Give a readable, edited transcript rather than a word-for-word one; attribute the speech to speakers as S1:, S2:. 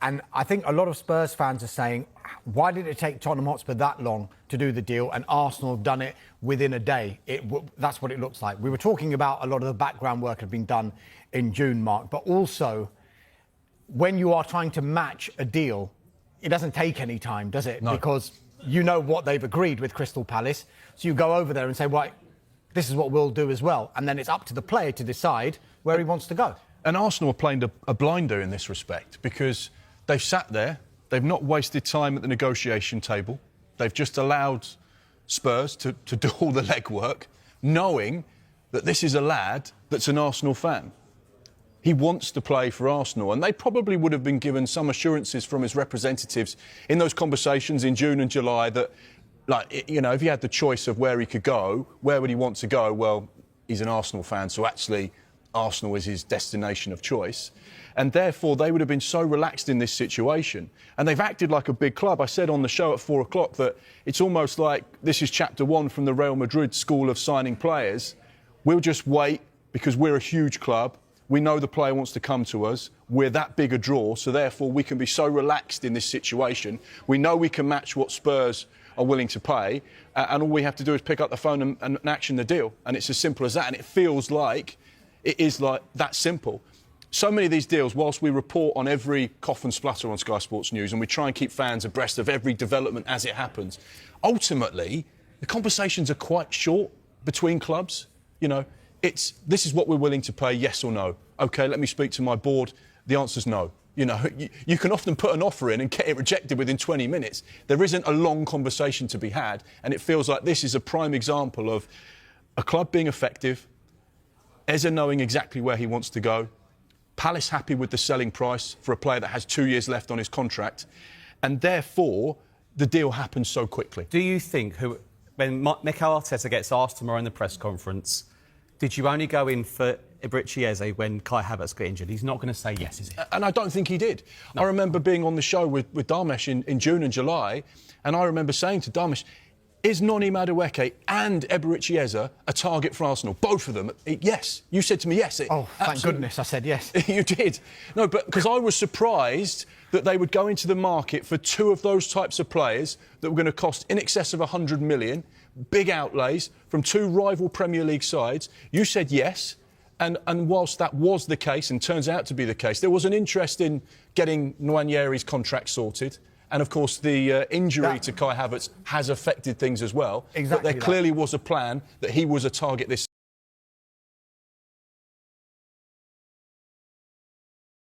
S1: And I think a lot of Spurs fans are saying, why did it take Tottenham Hotspur that long to do the deal and Arsenal have done it within a day? That's what it looks like. We were talking about a lot of the background work had been done in June, Mark, but also when you are trying to match a deal, it doesn't take any time, does it?
S2: No.
S1: Because you know what they've agreed with Crystal Palace. So you go over there and say, right, this is what we'll do as well. And then it's up to the player to decide where he wants to go.
S2: And Arsenal are playing a blinder in this respect because they've sat there, they've not wasted time at the negotiation table. They've just allowed Spurs to do all the legwork, knowing that this is a lad that's an Arsenal fan. He wants to play for Arsenal, and they probably would have been given some assurances from his representatives in those conversations in June and July that, like, you know, if he had the choice of where he could go, where would he want to go? Well, he's an Arsenal fan, so actually Arsenal is his destination of choice. And therefore, they would have been so relaxed in this situation. And they've acted like a big club. I said on the show at 4 o'clock that it's almost like this is chapter 1 from the Real Madrid school of signing players. We'll just wait because we're a huge club. We know the player wants to come to us. We're that big a draw, so therefore we can be so relaxed in this situation. We know we can match what Spurs are willing to pay, and all we have to do is pick up the phone and action the deal. And it's as simple as that. And it feels like it is like that simple. So many of these deals, whilst we report on every cough and splutter on Sky Sports News and we try and keep fans abreast of every development as it happens, ultimately, the conversations are quite short between clubs. You know, this is what we're willing to pay, yes or no. OK, let me speak to my board. The answer's no. You know, you can often put an offer in and get it rejected within 20 minutes. There isn't a long conversation to be had, and it feels like this is a prime example of a club being effective, Eze knowing exactly where he wants to go, Palace happy with the selling price for a player that has 2 years left on his contract, and therefore the deal happens so quickly.
S3: Do you think, when Mikel Arteta gets asked tomorrow in the press conference, did you only go in for Eberechi Eze when Kai Havertz got injured? He's not going to say yes, is he?
S2: And I don't think he did. No. I remember being on the show with Damesh in June and July, and I remember saying to Damesh, is Noni Madueke and Eberechi Eze a target for Arsenal? Both of them? Yes. You said to me yes.
S1: Thank goodness I said yes.
S2: You did. No, but because I was surprised that they would go into the market for two of those types of players that were going to cost in excess of 100 million, big outlays from two rival Premier League sides. You said yes. And whilst that was the case and turns out to be the case, there was an interest in getting Nwaneri's contract sorted. And, of course, the injury to Kai Havertz has affected things as well.
S1: Exactly.
S2: But there clearly was a plan that he was a target this